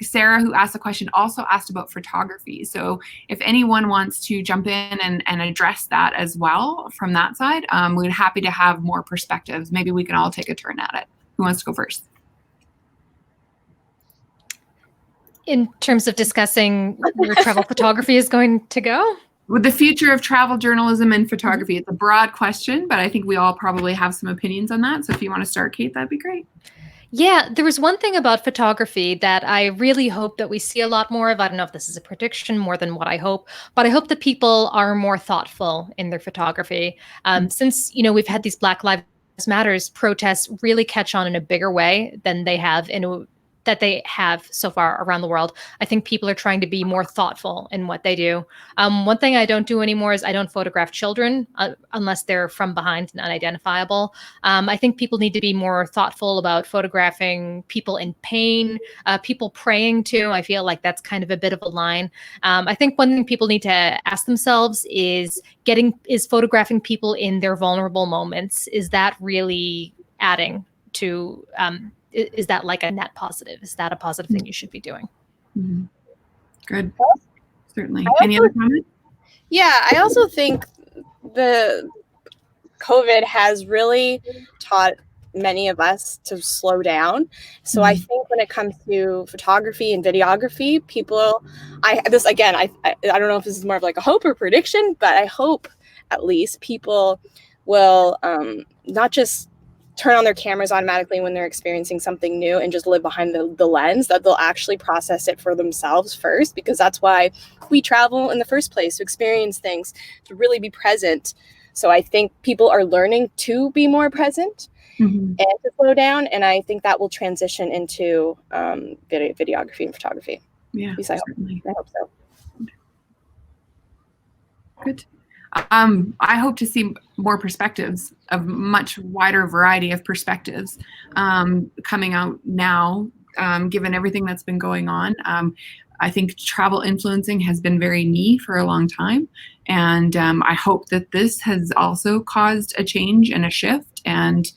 Sarah, who asked the question, also asked about photography. So if anyone wants to jump in and address that as well from that side, we're happy to have more perspectives. Maybe we can all take a turn at it. Who wants to go first? In terms of discussing where travel photography is going to go? With the future of travel journalism and photography. It's a broad question, but I think we all probably have some opinions on that. So if you want to start, Kate, that'd be great. Yeah, there was one thing about photography that I really hope that we see a lot more of. I don't know if this is a prediction more than what I hope, but I hope that people are more thoughtful in their photography. Since, we've had these Black Lives Matters protests really catch on in a bigger way than they have that they have so far around the world. I think people are trying to be more thoughtful in what they do. One thing I don't do anymore is I don't photograph children unless they're from behind and unidentifiable. I think people need to be more thoughtful about photographing people in pain, people praying too. I feel like that's kind of a bit of a line. I think one thing people need to ask themselves is photographing people in their vulnerable moments. Is that really adding to, is that like a net positive? Is that a positive thing you should be doing? Mm-hmm. Good. Certainly. Any other comments? Yeah, I also think the COVID has really taught many of us to slow down. So I think when it comes to photography and videography, I don't know if this is more of like a hope or prediction, but I hope at least people will not just turn on their cameras automatically when they're experiencing something new and just live behind the lens, that they'll actually process it for themselves first, because that's why we travel in the first place, to experience things, to really be present. So I think people are learning to be more present and to slow down. And I think that will transition into videography and photography. Yeah, at least I hope so. Good. I hope to see more perspectives, a much wider variety of perspectives coming out now, given everything that's been going on. I think travel influencing has been very niche for a long time. And I hope that this has also caused a change and a shift. And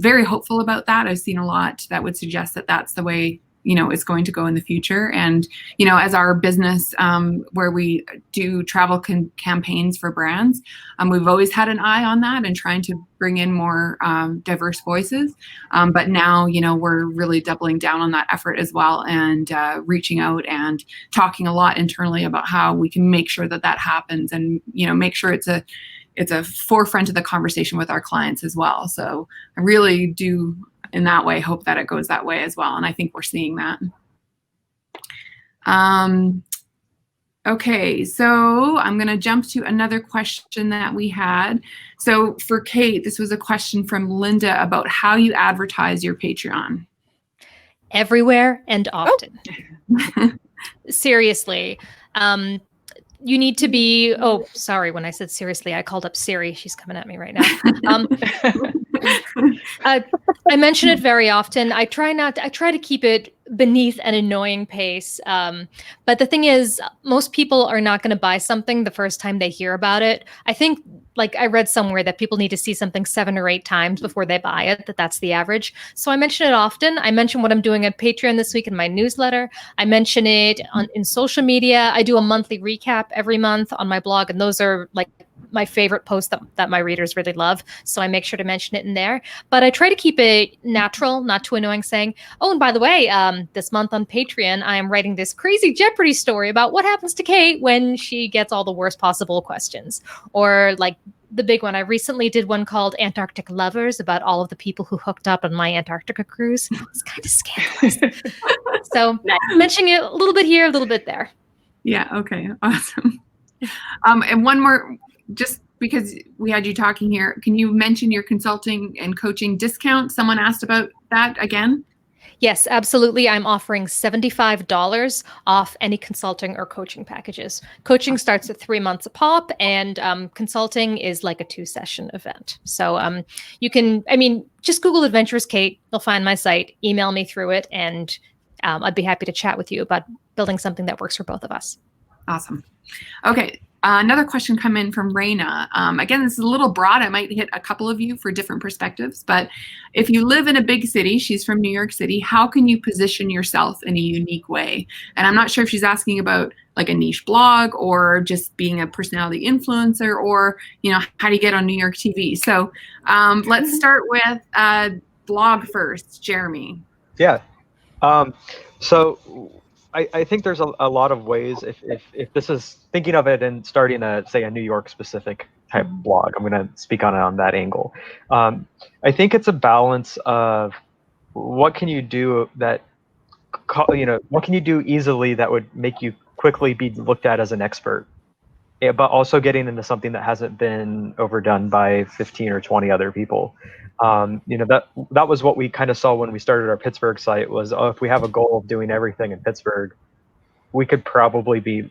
very hopeful about that. I've seen a lot that would suggest that that's the way it's going to go in the future. And, as our business, where we do travel campaigns for brands, we've always had an eye on that and trying to bring in more diverse voices. But now, we're really doubling down on that effort as well, and reaching out and talking a lot internally about how we can make sure that happens, and, make sure it's a forefront of the conversation with our clients as well. So I really do, in that way, hope that it goes that way as well. And I think we're seeing that. Okay, so I'm going to jump to another question that we had. So for Kate, this was a question from Linda about how you advertise your Patreon. Everywhere and often. Seriously. You need to be, sorry, when I said seriously, I called up Siri. She's coming at me right now. I mention it very often. I try to keep it beneath an annoying pace. But the thing is, most people are not going to buy something the first time they hear about it. I think, like I read somewhere that people need to see something 7 or 8 times before they buy it, that's the average. So I mention it often. I mention what I'm doing at Patreon this week in my newsletter. I mention it in social media. I do a monthly recap every month on my blog, and those are like my favorite posts that my readers really love. So I make sure to mention it in there. But I try to keep it natural, not too annoying, saying, and by the way, this month on Patreon, I am writing this crazy Jeopardy story about what happens to Kate when she gets all the worst possible questions. Or like the big one, I recently did one called Antarctic Lovers, about all of the people who hooked up on my Antarctica cruise. It's kind of scandalous. So mentioning it a little bit here, a little bit there. Yeah, okay, awesome. And one more, just because we had you talking here, can you mention your consulting and coaching discount? Someone asked about that again. Yes, absolutely. I'm offering $75 off any consulting or coaching packages. Coaching starts at 3 months a pop, and consulting is like a 2-session event. So you can, just Google Adventurous Kate. You'll find my site, email me through it, and I'd be happy to chat with you about building something that works for both of us. Awesome. Okay. Another question come in from Raina. Again, this is a little broad. I might hit a couple of you for different perspectives, but if you live in a big city, she's from New York City, how can you position yourself in a unique way? And I'm not sure if she's asking about like a niche blog or just being a personality influencer, or, how do you get on New York TV? So let's start with blog first, Jeremy. Yeah. So I think there's a lot of ways, if this is thinking of it and starting a New York specific type blog, I'm going to speak on it on that angle. I think it's a balance of what can you do what can you do easily that would make you quickly be looked at as an expert, but also getting into something that hasn't been overdone by 15 or 20 other people. That was what we kind of saw when we started our Pittsburgh site was, if we have a goal of doing everything in Pittsburgh, we could probably be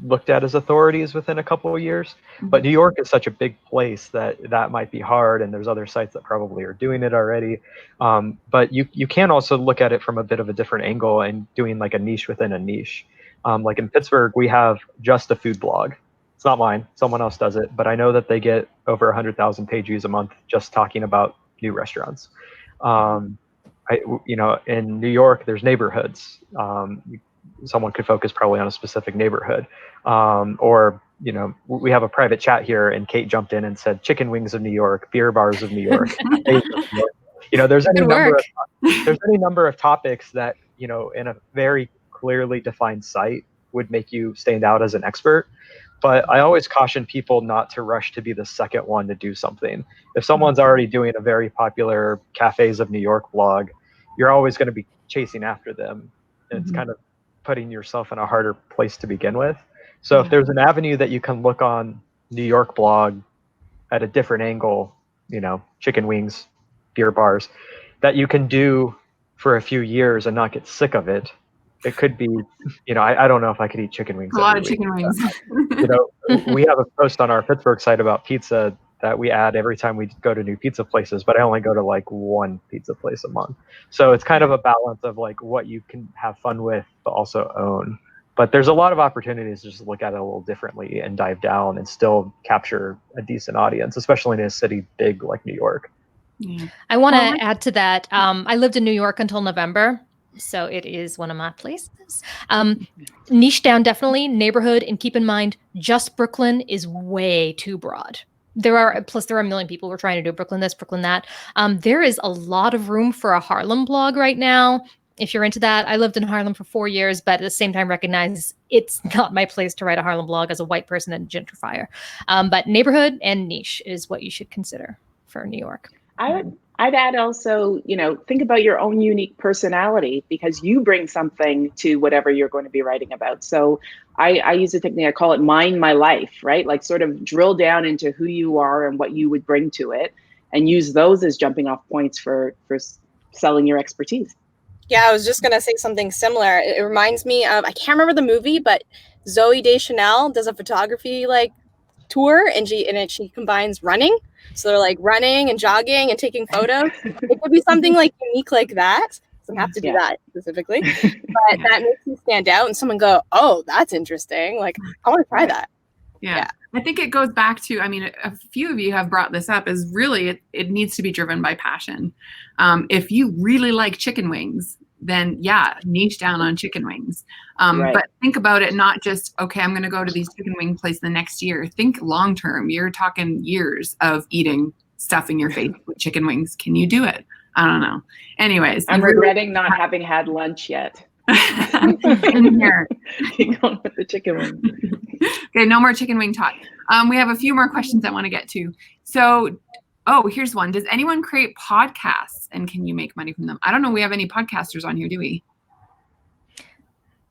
looked at as authorities within a couple of years. But New York is such a big place that might be hard, and there's other sites that probably are doing it already. But you can also look at it from a bit of a different angle and doing like a niche within a niche. Like in Pittsburgh, we have just a food blog. It's not mine, someone else does it, but I know that they get over 100,000 page views a month just talking about new restaurants. In New York, there's neighborhoods. Someone could focus probably on a specific neighborhood. Or we have a private chat here, and Kate jumped in and said chicken wings of New York, beer bars of New York. There's any number of topics that, in a very clearly defined site would make you stand out as an expert. But I always caution people not to rush to be the second one to do something. If someone's already doing a very popular Cafes of New York blog, you're always going to be chasing after them. And it's kind of putting yourself in a harder place to begin with. So if there's an avenue that you can look on New York blog at a different angle, chicken wings, beer bars, that you can do for a few years and not get sick of it. It could be, I don't know if I could eat chicken wings. A lot of chicken wings. We have a post on our Pittsburgh site about pizza that we add every time we go to new pizza places, but I only go to like one pizza place a month. So it's kind of a balance of like what you can have fun with, but also own. But there's a lot of opportunities to just look at it a little differently and dive down and still capture a decent audience, especially in a city big like New York. Yeah. I want to add to that. I lived in New York until November, so it is one of my places. Niche down, definitely. Neighborhood, and keep in mind, just Brooklyn is way too broad. There are a million people who are trying to do Brooklyn this, Brooklyn that. There is a lot of room for a Harlem blog right now. If you're into that, I lived in Harlem for 4 years, but at the same time recognize it's not my place to write a Harlem blog as a white person and gentrifier. But neighborhood and niche is what you should consider for New York. I'd add also, think about your own unique personality, because you bring something to whatever you're going to be writing about. So I use a technique, I call it mine my life, right? Like sort of drill down into who you are and what you would bring to it, and use those as jumping off points for selling your expertise. Yeah, I was just going to say something similar. It reminds me of, I can't remember the movie, but Zooey Deschanel does a photography tour, and she combines running. So they're like running and jogging and taking photos. It could be something unique like that. Doesn't have to do that specifically, but that makes you stand out and someone go, oh, that's interesting. I want to try that. Yeah. I think it goes back to, a few of you have brought this up, is really it needs to be driven by passion. If you really like chicken wings, then niche down on chicken wings. But think about it, not just, okay, I'm going to go to these chicken wing place the next year. Think long-term. You're talking years of eating stuff in your face with chicken wings. Can you do it? I don't know. Anyways. I'm regretting not having had lunch yet. In here. Keep going with the chicken wing. Okay, no more chicken wing talk. We have a few more questions I want to get to. So, here's one. Does anyone create podcasts, and can you make money from them? I don't know. We have any podcasters on here, do we?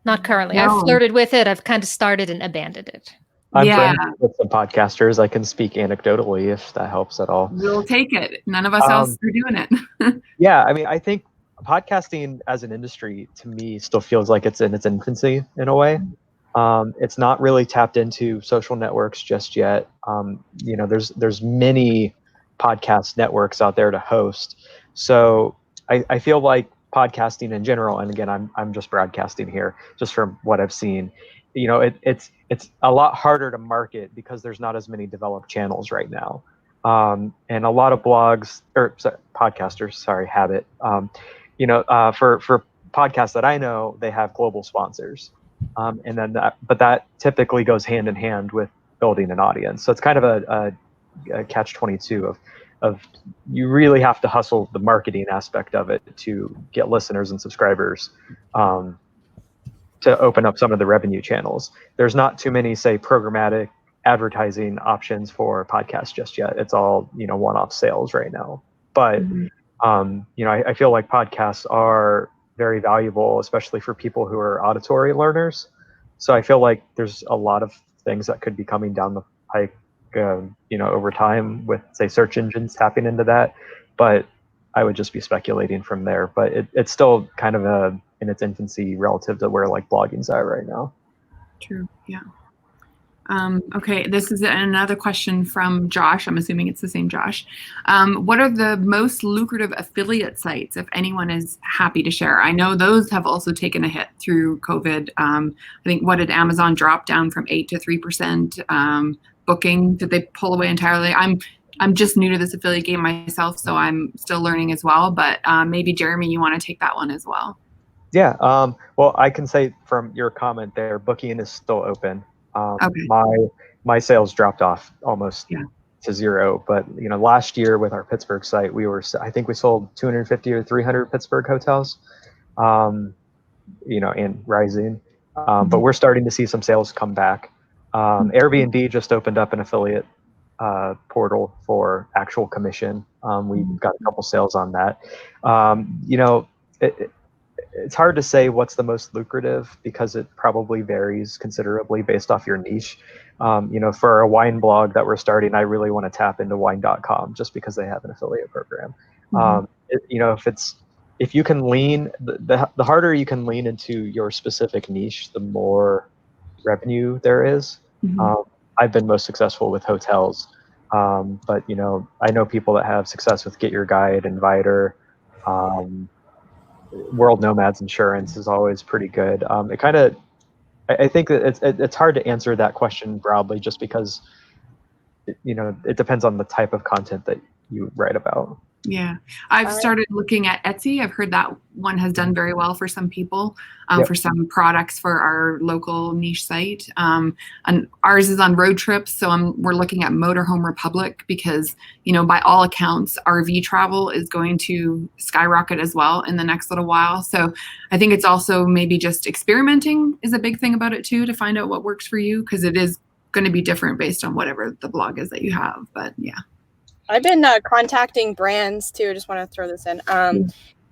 Not currently. No. I've flirted with it. I've kind of started and abandoned it. I'm friends with some podcasters. I can speak anecdotally if that helps at all. We'll take it. None of us else are doing it. Yeah, I think podcasting as an industry, to me, still feels like it's in its infancy in a way. It's not really tapped into social networks just yet. There's many podcast networks out there to host. So I feel like podcasting in general, and again, I'm just broadcasting here, just from what I've seen, it's a lot harder to market because there's not as many developed channels right now. And a lot of podcasters, have it. For podcasts that I know, they have global sponsors, and then that typically goes hand in hand with building an audience. So it's kind of a catch-22 of you really have to hustle the marketing aspect of it to get listeners and subscribers, to open up some of the revenue channels. There's not too many, say, programmatic advertising options for podcasts just yet. It's all, one-off sales right now. But, I feel like podcasts are very valuable, especially for people who are auditory learners. So I feel like there's a lot of things that could be coming down the pike, over time with, say, search engines tapping into that. But I would just be speculating from there. But it's still kind of in its infancy relative to where like blogging's at right now. True. Yeah. Okay, this is another question from Josh. I'm assuming it's the same Josh. What are the most lucrative affiliate sites, if anyone is happy to share? I know those have also taken a hit through COVID. I think, what did Amazon drop down from 8 to 3%? Booking, did they pull away entirely? I'm just new to this affiliate game myself, so I'm still learning as well. But maybe Jeremy, you want to take that one as well? Yeah. Well, I can say from your comment there, Booking is still open. Okay. My sales dropped off almost to zero. But last year with our Pittsburgh site, I think we sold 250 or 300 Pittsburgh hotels, and rising. But we're starting to see some sales come back. Airbnb just opened up an affiliate portal for actual commission. We've got a couple sales on that. It's hard to say what's the most lucrative because it probably varies considerably based off your niche. For a wine blog that we're starting, I really want to tap into wine.com just because they have an affiliate program. If you can lean, the harder you can lean into your specific niche, the more revenue there is. I've been most successful with hotels, but I know people that have success with Get Your Guide, Inviter. World Nomads Insurance is always pretty good. I think that it's hard to answer that question broadly just because it depends on the type of content that you write about. Yeah, I've started looking at Etsy. I've heard that one has done very well for some people, for some products for our local niche site. And ours is on road trips, so we're looking at Motorhome Republic because, by all accounts, RV travel is going to skyrocket as well in the next little while. So I think it's also maybe just experimenting is a big thing about it too, to find out what works for you, because it is going to be different based on whatever the blog is that you have. But yeah. I've been contacting brands too. I just want to throw this in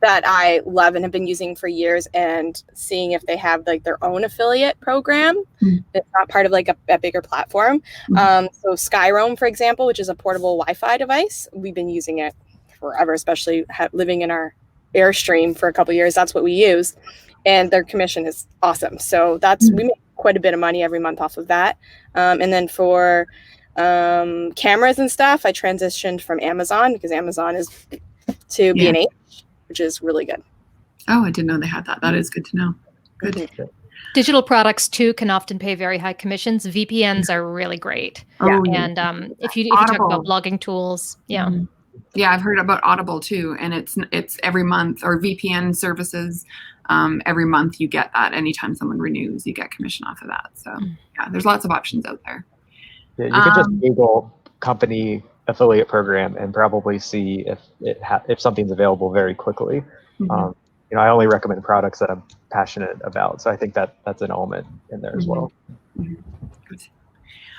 that I love and have been using for years, and seeing if they have like their own affiliate program that's not part of like a bigger platform. So Skyroam, for example, which is a portable Wi-Fi device, we've been using it forever, especially living in our Airstream for a couple of years. That's what we use, and their commission is awesome. So we make quite a bit of money every month off of that. And then for cameras and stuff, I transitioned from Amazon because Amazon is to B&H, which is really good. Oh, I didn't know they had that. That is good to know. Good. Digital products too can often pay very high commissions. VPNs are really great. And if you talk about blogging tools, yeah, I've heard about Audible too, and it's every month, or VPN services. Every month you get that. Anytime someone renews, you get commission off of that. So there's lots of options out there. Yeah, you can just Google company affiliate program and probably see if something's available very quickly. I only recommend products that I'm passionate about, so I think that's an element in there as well.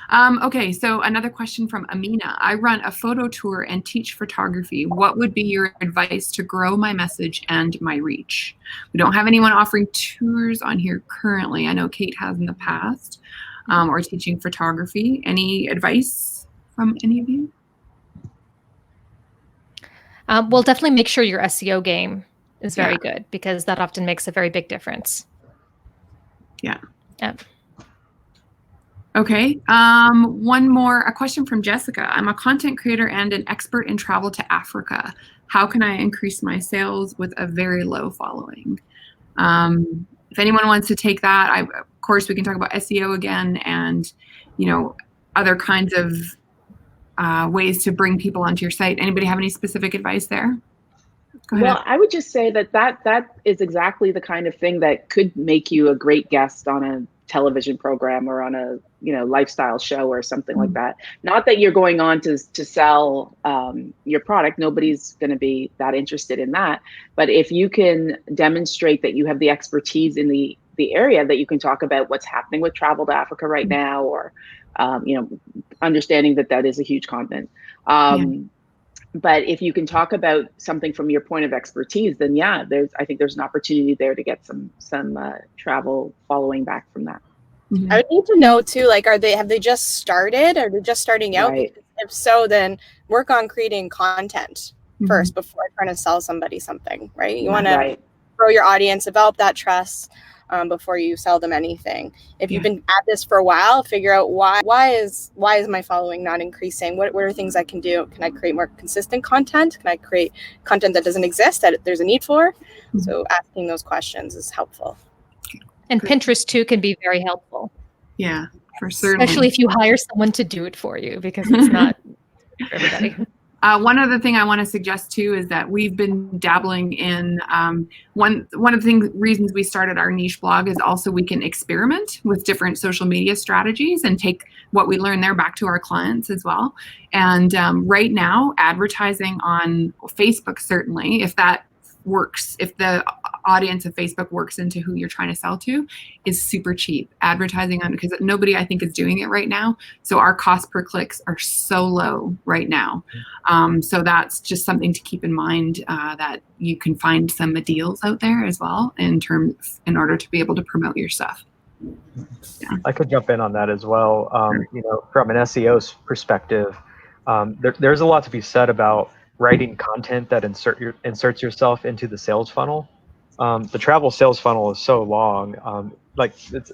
Okay, so another question from Amina. I run a photo tour and teach photography. What would be your advice to grow my message and my reach? We don't have anyone offering tours on here currently. I know Kate has in the past. Or teaching photography. Any advice from any of you? Well, definitely make sure your SEO game is very good, because that often makes a very big difference. Yeah. Yep. Okay. A question from Jessica. I'm a content creator and an expert in travel to Africa. how can I increase my sales with a very low following? If anyone wants to take that, of course, we can talk about SEO again and, other kinds of ways to bring people onto your site. Anybody have any specific advice there? Go ahead. Well, I would just say that is exactly the kind of thing that could make you a great guest on a television program or on a lifestyle show or something like that. Not that you're going on to sell your product. Nobody's going to be that interested in that. But if you can demonstrate that you have the expertise in the area, that you can talk about what's happening with travel to Africa right now, or understanding that is a huge continent. But if you can talk about something from your point of expertise, then I think there's an opportunity there to get some travel following back from that. I would need to know too, like, have they just started? Are they just starting out? Right. If so, then work on creating content first before trying to sell somebody something, right? You want to grow your audience, develop that trust before you sell them anything. If you've been at this for a while, figure out why is my following not increasing? What are things I can do? Can I create more consistent content? Can I create content that doesn't exist, that there's a need for? So asking those questions is helpful. And Pinterest too can be very helpful. Yeah, for certain. Especially if you hire someone to do it for you, because it's not for everybody. One other thing I want to suggest too is that we've been dabbling in one of the reasons we started our niche blog is also we can experiment with different social media strategies and take what we learn there back to our clients as well. And right now, advertising on Facebook, certainly, if that works, if the audience of Facebook works into who you're trying to sell to, is super cheap. Advertising on, because nobody I think is doing it right now. So our cost per clicks are so low right now. So that's just something to keep in mind, that you can find some deals out there as well in order to be able to promote your stuff. Yeah. I could jump in on that as well. From an SEO perspective, there's a lot to be said about writing content that inserts yourself into the sales funnel. The travel sales funnel is so long. Like it's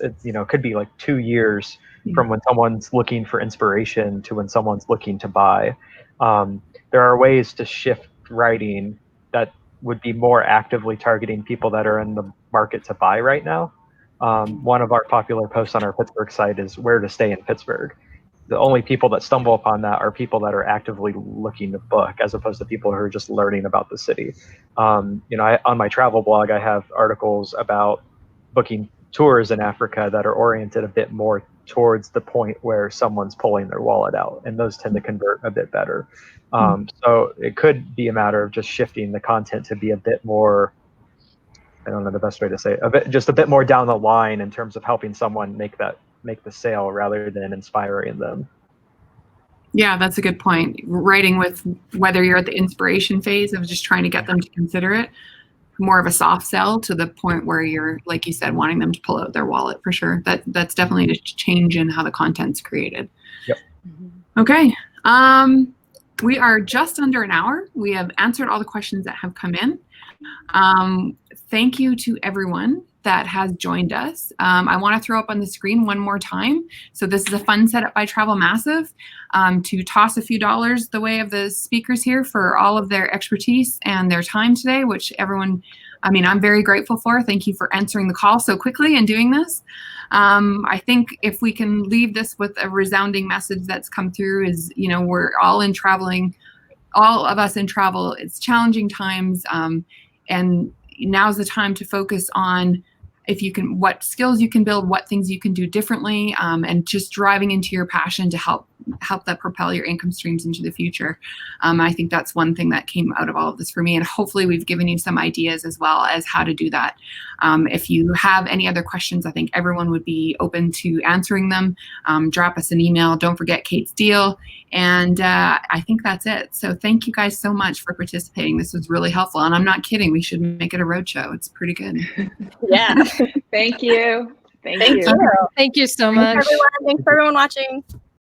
could be like 2 years from when someone's looking for inspiration to when someone's looking to buy. There are ways to shift writing that would be more actively targeting people that are in the market to buy right now. One of our popular posts on our Pittsburgh site is where to stay in Pittsburgh. The only people that stumble upon that are people that are actively looking to book, as opposed to people who are just learning about the city. On my travel blog, I have articles about booking tours in Africa that are oriented a bit more towards the point where someone's pulling their wallet out, and those tend to convert a bit better. So it could be a matter of just shifting the content to be a bit more, I don't know the best way to say it, just a bit more down the line in terms of helping someone make the sale rather than inspiring them. Yeah, that's a good point. Writing with, whether you're at the inspiration phase of just trying to get them to consider it, more of a soft sell to the point where you're, like you said, wanting them to pull out their wallet, for sure. That's definitely a change in how the content's created. Yep. Okay. We are just under an hour. We have answered all the questions that have come in. Thank you to everyone that has joined us. I want to throw up on the screen one more time. So this is a fun setup by Travel Massive to toss a few dollars the way of the speakers here for all of their expertise and their time today, which everyone, I'm very grateful for. Thank you for answering the call so quickly and doing this. I think if we can leave this with a resounding message that's come through is, we're all in traveling, all of us in travel. It's challenging times, and now's the time to focus on what skills you can build, what things you can do differently, and just driving into your passion to help that propel your income streams into the future. I think that's one thing that came out of all of this for me, and hopefully we've given you some ideas as well as how to do that. If you have any other questions, I think everyone would be open to answering them. Drop us an email. Don't forget Kate's deal. And I think that's it. So thank you guys so much for participating. This was really helpful. And I'm not kidding. We should make it a roadshow. It's pretty good. Yeah. Thank you. Thank you. Thank you so much. Thanks, everyone. Thanks for everyone watching.